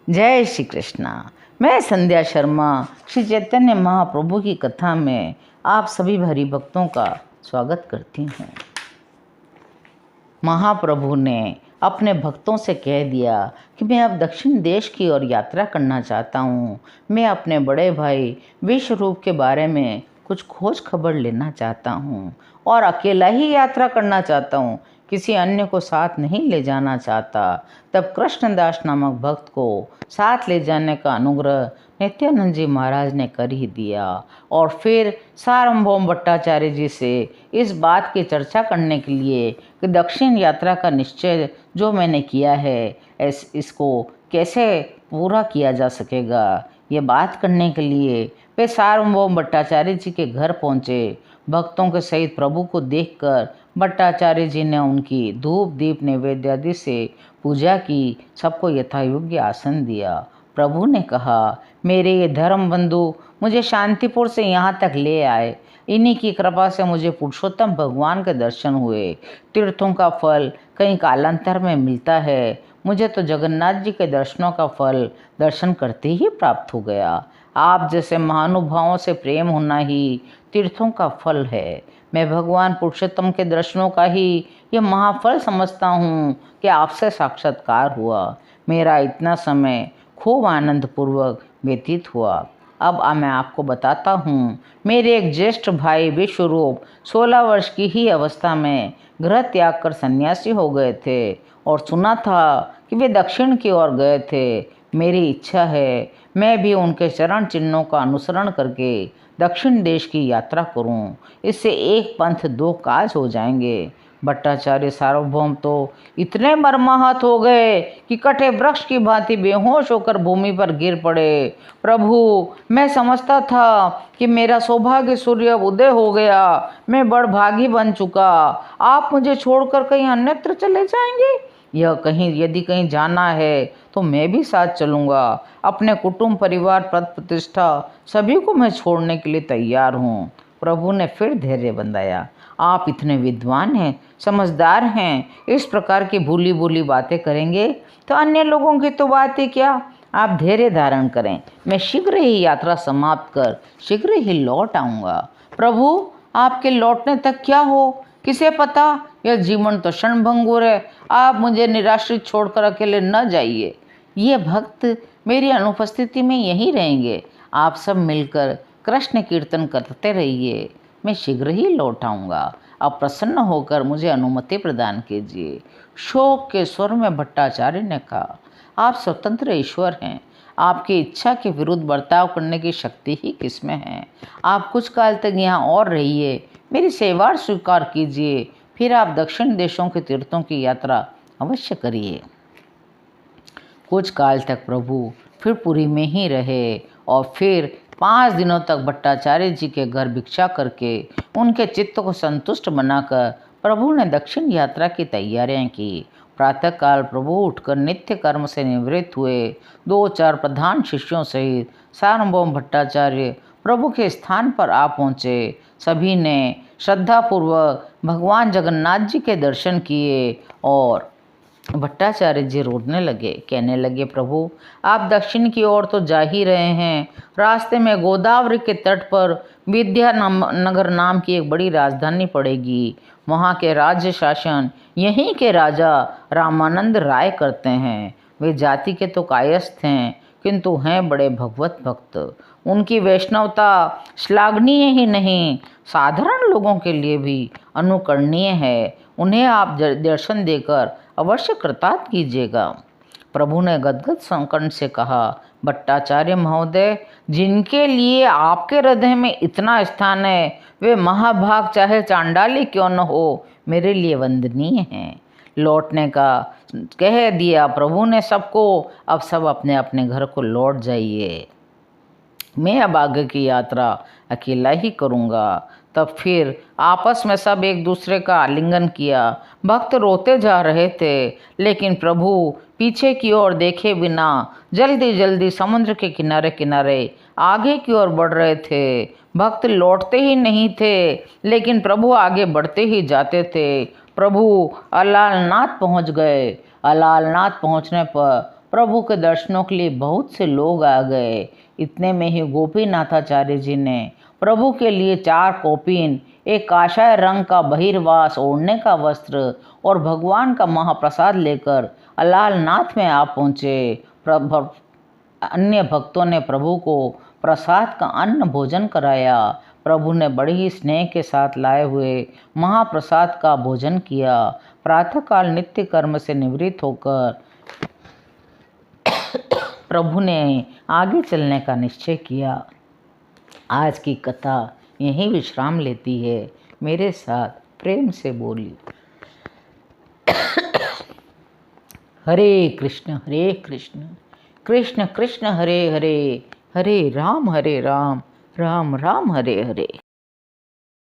जय श्री कृष्णा। मैं संध्या शर्मा श्री चैतन्य महाप्रभु की कथा में आप सभी हरि भक्तों का स्वागत करती हूँ। महाप्रभु ने अपने भक्तों से कह दिया कि मैं अब दक्षिण देश की ओर यात्रा करना चाहता हूँ। मैं अपने बड़े भाई विश्वरूप के बारे में कुछ खोज खबर लेना चाहता हूँ और अकेला ही यात्रा करना चाहता हूँ, किसी अन्य को साथ नहीं ले जाना चाहता। तब कृष्णदास नामक भक्त को साथ ले जाने का अनुग्रह नित्यानंद जी महाराज ने कर ही दिया और फिर सार्वभौम भट्टाचार्य जी से इस बात की चर्चा करने के लिए कि दक्षिण यात्रा का निश्चय जो मैंने किया है इसको कैसे पूरा किया जा सकेगा, ये बात करने के लिए वे सार्वभौम भट्टाचार्य जी के घर पहुँचे। भक्तों के सहित प्रभु को देखकर भट्टाचार्य जी ने उनकी धूप दीप नैवेद्य आदि से पूजा की, सबको यथायोग्य आसन दिया। प्रभु ने कहा, मेरे ये धर्म बंधु मुझे शांतिपुर से यहाँ तक ले आए, इन्हीं की कृपा से मुझे पुरुषोत्तम भगवान के दर्शन हुए। तीर्थों का फल कहीं कालांतर में मिलता है, मुझे तो जगन्नाथ जी के दर्शनों का फल दर्शन करते ही प्राप्त हो गया। आप जैसे महानुभावों से प्रेम होना ही तीर्थों का फल है। मैं भगवान पुरुषोत्तम के दर्शनों का ही ये महाफल समझता हूँ कि आपसे साक्षात्कार हुआ। मेरा इतना समय खूब आनंदपूर्वक व्यतीत हुआ। अब मैं आपको बताता हूँ। मेरे एक ज्येष्ठ भाई विश्वरूप 16 वर्ष की ही अवस्था में गृह त्याग कर सन्यासी हो गए थे और सुना था कि वे दक्षिण की ओर गए थे। मेरी इच्छा है मैं भी उनके चरण चिन्हों का अनुसरण करके दक्षिण देश की यात्रा करूं। इससे एक पंथ दो काज हो जाएंगे। भट्टाचार्य सार्वभौम तो इतने मर्माहत हो गए कि कटे वृक्ष की भांति बेहोश होकर भूमि पर गिर पड़े। प्रभु, मैं समझता था कि मेरा सौभाग्य सूर्य उदय हो गया, मैं बड़भागी बन चुका। आप मुझे छोड़कर कहीं अन्यत्र चले जाएंगे? यदि कहीं जाना है तो मैं भी साथ चलूँगा। अपने कुटुंब परिवार पद प्रतिष्ठा सभी को मैं छोड़ने के लिए तैयार हूँ। प्रभु ने फिर धैर्य बंधाया। आप इतने विद्वान हैं, समझदार हैं, इस प्रकार की भूली भूली बातें करेंगे तो अन्य लोगों की तो बात ही क्या। आप धैर्य धारण करें, मैं शीघ्र ही यात्रा समाप्त कर शीघ्र ही लौट आऊँगा। प्रभु, आपके लौटने तक क्या हो किसे पता। यह जीवन तो क्षणभंगुर है। आप मुझे निराश्रित छोड़कर अकेले न जाइए। ये भक्त मेरी अनुपस्थिति में यहीं रहेंगे। आप सब मिलकर कृष्ण कीर्तन करते रहिए, मैं शीघ्र ही लौट आऊँगा। अब प्रसन्न होकर मुझे अनुमति प्रदान कीजिए। शोक के स्वर में भट्टाचार्य ने कहा, आप स्वतंत्र ईश्वर हैं, आपकी इच्छा के विरुद्ध बर्ताव करने की शक्ति ही किसमें है। आप कुछ काल तक यहाँ और रहिए, मेरी सेवा स्वीकार कीजिए, फिर आप दक्षिण देशों के तीर्थों की यात्रा अवश्य करिए। कुछ काल तक प्रभु फिर पुरी में ही रहे और फिर 5 दिनों तक भट्टाचार्य जी के घर भिक्षा करके उनके चित्त को संतुष्ट बनाकर प्रभु ने दक्षिण यात्रा की तैयारियां की। प्रातःकाल प्रभु उठकर नित्य कर्म से निवृत्त हुए। 2-4 प्रधान शिष्यों सहित सार्वभौम भट्टाचार्य प्रभु के स्थान पर आ पहुँचे। सभी ने श्रद्धापूर्वक भगवान जगन्नाथ जी के दर्शन किए और भट्टाचार्य जी रोने लगे, कहने लगे, प्रभु, आप दक्षिण की ओर तो जा ही रहे हैं। रास्ते में गोदावरी के तट पर विद्यानगर नाम की एक बड़ी राजधानी पड़ेगी। वहाँ के राज्य शासन यहीं के राजा रामानंद राय करते हैं। वे जाति के तो कायस्थ हैं किंतु हैं बड़े भगवत भक्त। उनकी वैष्णवता श्लाघनीय ही नहीं, साधारण लोगों के लिए भी अनुकरणीय है। उन्हें आप दर्शन देकर अवश्य कृतार्थ कीजिएगा। प्रभु ने गदगद कंठ से कहा, भट्टाचार्य महोदय, जिनके लिए आपके हृदय में इतना स्थान है वे महाभाग चाहे चांडाली क्यों न हो, मेरे लिए वंदनीय हैं। लौटने का कह दिया प्रभु ने सबको। अब सब अपने अपने घर को लौट जाइए, मैं अब आगे की यात्रा अकेला ही करूँगा। तब फिर आपस में सब एक दूसरे का आलिंगन किया। भक्त रोते जा रहे थे लेकिन प्रभु पीछे की ओर देखे बिना जल्दी जल्दी समुद्र के किनारे किनारे आगे की ओर बढ़ रहे थे। भक्त लौटते ही नहीं थे लेकिन प्रभु आगे बढ़ते ही जाते थे। प्रभु अलालनाथ पहुंच गए। अलालनाथ पहुंचने पर प्रभु के दर्शनों के लिए बहुत से लोग आ गए। इतने में ही गोपीनाथाचार्य जी ने प्रभु के लिए 4 कौपीन, एक काशाय रंग का बहिर्वास ओढ़ने का वस्त्र और भगवान का महाप्रसाद लेकर अलालनाथ में आ पहुँचे। अन्य भक्तों ने प्रभु को प्रसाद का अन्न भोजन कराया। प्रभु ने बड़ी ही स्नेह के साथ लाए हुए महाप्रसाद का भोजन किया। प्रातःकाल नित्य कर्म से निवृत्त होकर प्रभु ने आगे चलने का निश्चय किया। आज की कथा यहीं विश्राम लेती है। मेरे साथ प्रेम से बोली, हरे कृष्ण कृष्ण कृष्ण हरे हरे, हरे राम राम राम हरे हरे।